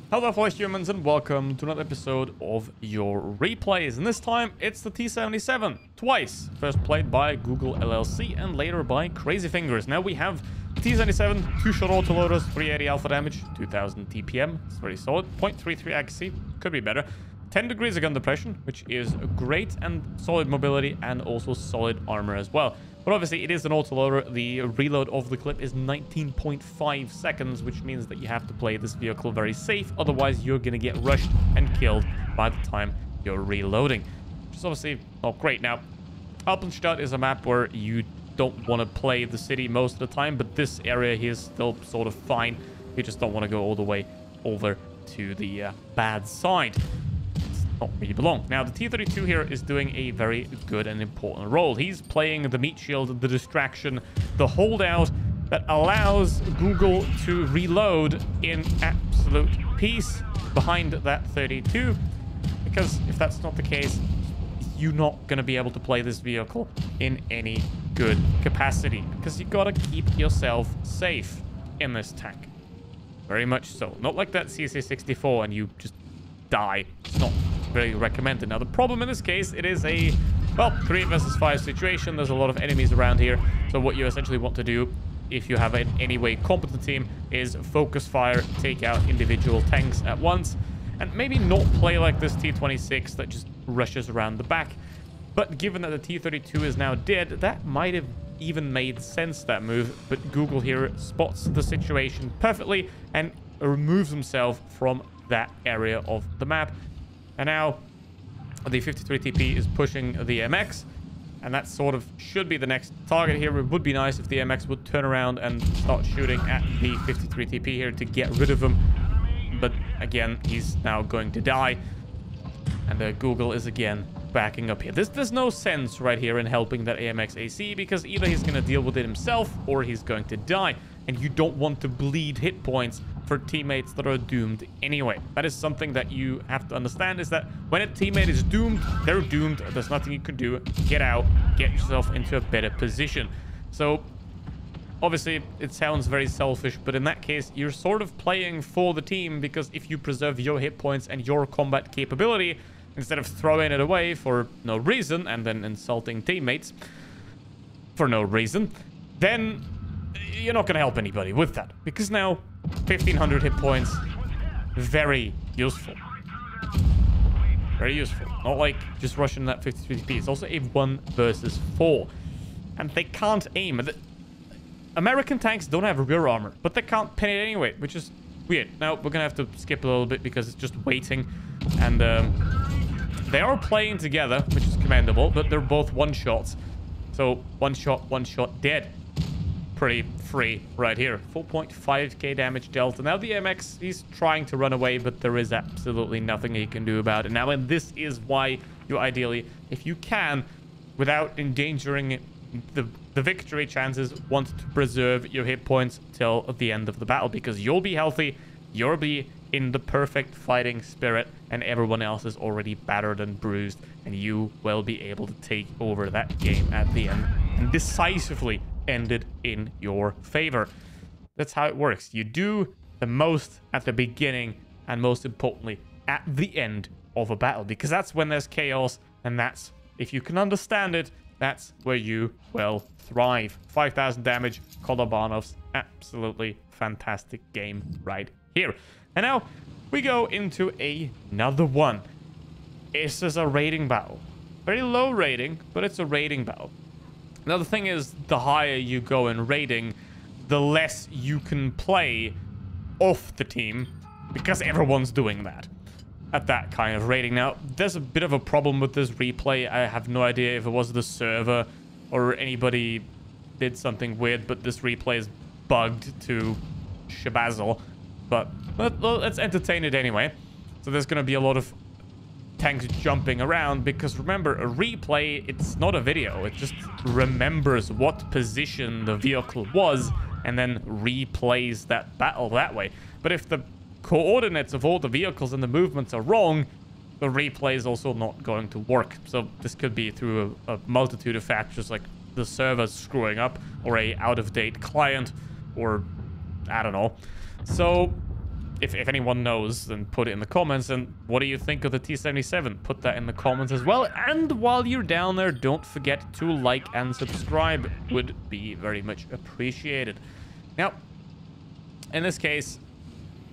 Hello fellow humans and welcome to another episode of your replays, and this time it's the T77 twice. First played by Google LLC and later by Crazy Fingers. Now we have T77, 2-shot autoloaders, 380 alpha damage, 2000 TPM. It's very solid. 0.33 accuracy, could be better. 10 degrees of gun depression, which is great, and solid mobility and also solid armor as well. But obviously it is an autoloader. The reload of the clip is 19.5 seconds, which means that you have to play this vehicle very safe. Otherwise, you're going to get rushed and killed by the time you're reloading, which is obviously not great. Now, Alpenstadt is a map where you don't want to play the city most of the time, but this area here is still sort of fine. You just don't want to go all the way over to the bad side. Not where you belong. Now, the T32 here is doing a very good and important role. He's playing the meat shield, the distraction, the holdout that allows Google to reload in absolute peace behind that 32. Because if that's not the case, you're not going to be able to play this vehicle in any good capacity. Because you got to keep yourself safe in this tank. Very much so. Not like that CC64 and you just die. It's not very recommended. Now, the problem in this case, it is a, well, 3 versus 5 situation. There's a lot of enemies around here. So what you essentially want to do, if you have an anyway competent team, is focus fire, take out individual tanks at once, and maybe not play like this T26 that just rushes around the back. But given that the T32 is now dead, that might have even made sense, that move. But Google here spots the situation perfectly and removes himself from that area of the map. And now the 53 TP is pushing the MX, and that sort of should be the next target here. It would be nice if the MX would turn around and start shooting at the 53 TP here to get rid of him. But again, he's now going to die, and Google is again backing up here. There's no sense right here in helping that AMX AC, because either he's going to deal with it himself or he's going to die, and you don't want to bleed hit points for teammates that are doomed anyway. That is something that you have to understand, is that when a teammate is doomed, they're doomed. There's nothing you can do. Get out, get yourself into a better position. So obviously it sounds very selfish, but in that case you're sort of playing for the team, because if you preserve your hit points and your combat capability instead of throwing it away for no reason and then insulting teammates for no reason, then you're not going to help anybody with that, because now 1500 hit points, very useful. Very useful. Not like just rushing that 53 TP. It's also a 1 versus 4. And they can't aim. American tanks don't have rear armor, but they can't pin it anyway, which is weird. Now, we're going to have to skip a little bit because it's just waiting. And they are playing together, which is commendable, but they're both one-shots. So, one shot, dead. Pretty free right here. 4.5k damage dealt. Now the MX, he's trying to run away, but there is absolutely nothing he can do about it now. And this is why you ideally, if you can, without endangering the victory chances, want to preserve your hit points till the end of the battle, because you'll be healthy, you'll be in the perfect fighting spirit, and everyone else is already battered and bruised, and you will be able to take over that game at the end and decisively ended in your favor. That's how it works. You do the most at the beginning, and most importantly at the end of a battle, because that's when there's chaos, and that's, if you can understand it, that's where you will thrive. 5000 damage, Kolobanov's absolutely fantastic game right here. And now we go into another one. This is a rating battle. Very low rating, but it's a rating battle. Now, the thing is, the higher you go in rating, the less you can play off the team, because everyone's doing that at that kind of rating. Now, there's a bit of a problem with this replay. I have no idea if it was the server or anybody did something weird, but this replay is bugged to shabazzle. But let's entertain it anyway. So there's going to be a lot of tanks jumping around, because remember, a replay, it's not a video. It just remembers what position the vehicle was and then replays that battle that way. But if the coordinates of all the vehicles and the movements are wrong, the replay is also not going to work. So this could be through a multitude of factors, like the server's screwing up, or a out-of-date client, or I don't know. So if anyone knows, then put it in the comments. And what do you think of the T-77? Put that in the comments as well. And while you're down there, don't forget to like and subscribe. Would be very much appreciated. Now, in this case,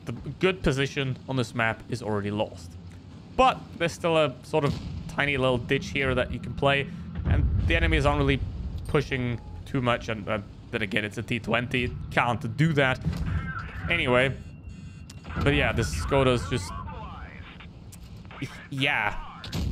the good position on this map is already lost. But there's still a sort of tiny little ditch here that you can play. And the enemies aren't really pushing too much. And then again, it's a T-20. Can't do that. Anyway. But yeah, this Skoda's just... Yeah.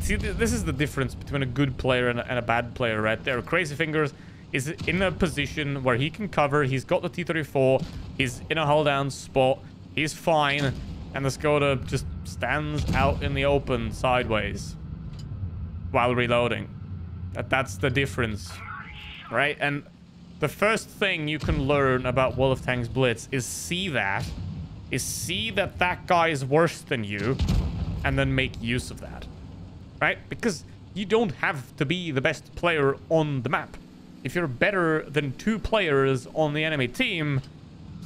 See, this is the difference between a good player and a bad player right there. Crazy Fingers is in a position where he can cover. He's got the T-34. He's in a hold-down spot. He's fine. And the Skoda just stands out in the open sideways while reloading. That's the difference, right? And the first thing you can learn about World of Tanks Blitz is see that that guy is worse than you, and then make use of that, right? Because you don't have to be the best player on the map. If you're better than 2 players on the enemy team,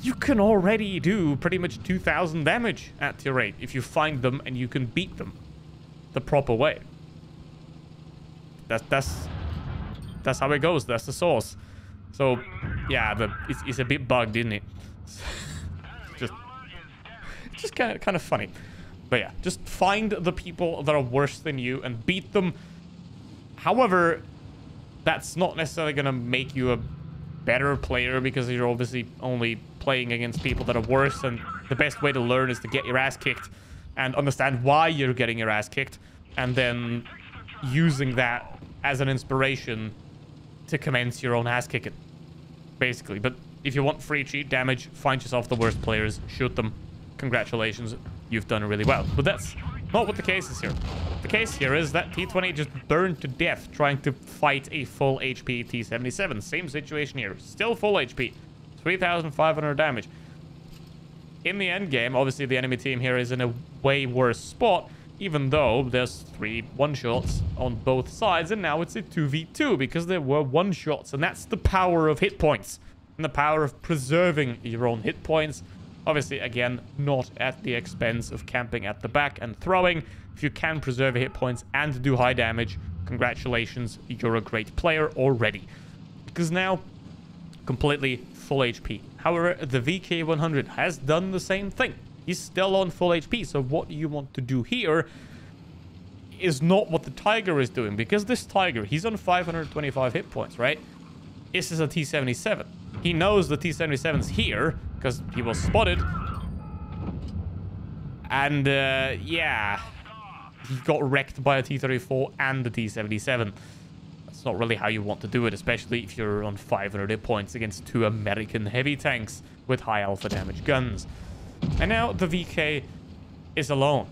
you can already do pretty much 2,000 damage at tier 8 if you find them and you can beat them the proper way. That's how it goes. That's the source. So yeah, it's a bit bugged, isn't it? Just kind of funny. But yeah, just find the people that are worse than you and beat them. However, that's not necessarily going to make you a better player, because you're obviously only playing against people that are worse, and the best way to learn is to get your ass kicked and understand why you're getting your ass kicked, and then using that as an inspiration to commence your own ass kicking, basically. But if you want free cheat damage, find yourself the worst players, shoot them. Congratulations, you've done really well. But that's not what the case is here. The case here is that T-20 just burned to death trying to fight a full HP T-77. Same situation here. Still full HP. 3,500 damage. In the end game, obviously the enemy team here is in a way worse spot, even though there's 3 one-shots on both sides, and now it's a 2v2 because there were one-shots, and that's the power of hit points and the power of preserving your own hit points. Obviously, again, not at the expense of camping at the back and throwing. If you can preserve your hit points and do high damage, congratulations, you're a great player already. Because now, completely full HP. However, the VK100 has done the same thing. He's still on full HP, so what you want to do here is not what the Tiger is doing, because this Tiger, he's on 525 hit points, right? This is a T-77. He knows the T-77's here, because he was spotted. And, yeah. He got wrecked by a T-34 and the T-77. That's not really how you want to do it, especially if you're on 500 hit points against 2 American heavy tanks with high alpha damage guns. And now the VK is alone.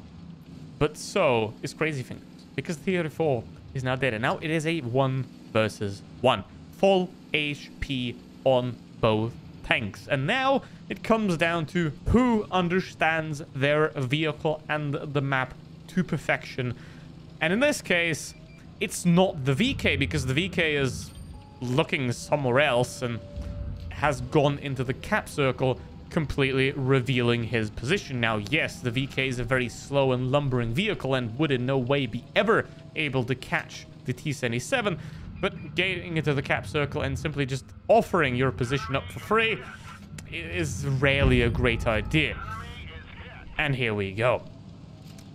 But so is Crazy Fingers, because the T-34 is now dead. And now it is a 1 versus 1. Full HP on both tanks. And now it comes down to who understands their vehicle and the map to perfection. And in this case, it's not the VK, because the VK is looking somewhere else and has gone into the cap circle, completely revealing his position. Now, yes, the VK is a very slow and lumbering vehicle and would in no way be ever able to catch the T-77, but getting into the cap circle and simply just offering your position up for free is rarely a great idea. And here we go.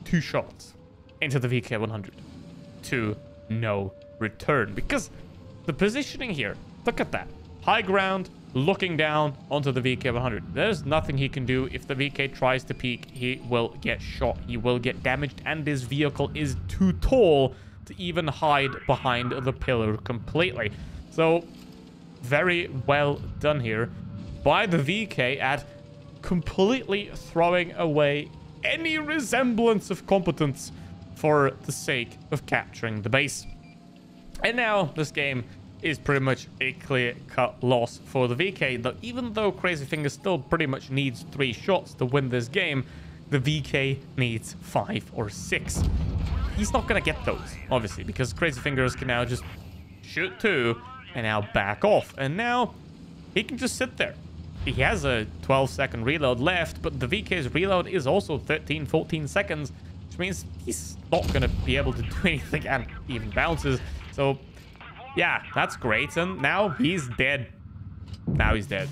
2 shots into the VK100 to no return, because the positioning here, look at that. High ground, looking down onto the VK100. There's nothing he can do. If the VK tries to peek, he will get shot. He will get damaged, and his vehicle is too tall to even hide behind the pillar completely. So, very well done here by the VK at completely throwing away any resemblance of competence for the sake of capturing the base. And now this game is pretty much a clear-cut loss for the VK. Though, even though Crazy Fingers still pretty much needs 3 shots to win this game, the VK needs 5 or 6. He's not going to get those, obviously, because Crazy Fingers can now just shoot 2 and now back off. And now he can just sit there he has a 12-second reload left, but the VK's reload is also 13, 14 seconds, which means he's not going to be able to do anything and even bounces. So, yeah, that's great. And now he's dead. Now he's dead.